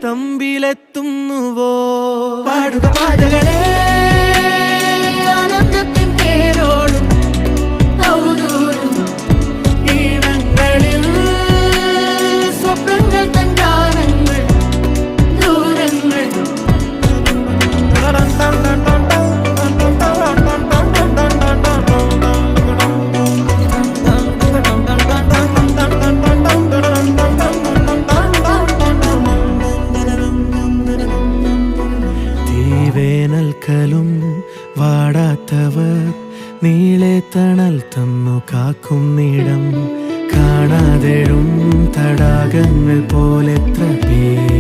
തമ്പിലെത്തുന്നുവോ? പാടുക പാതകളെ ആനന്ദത്തിൻ പേരോടും ഔദൂരും ഈണങ്ങളിൽ സ്വപ്നങ്ങൾ തൻ ഗാനങ്ങൾ ദൂരങ്ങൾ. തീവേനൽക്കലും വാടാത്തവർ നീളെ തണൽ തന്നു കാക്കുന്നിടം കാണാതെഴും തടാകങ്ങൾ പോലെത്ര പേർ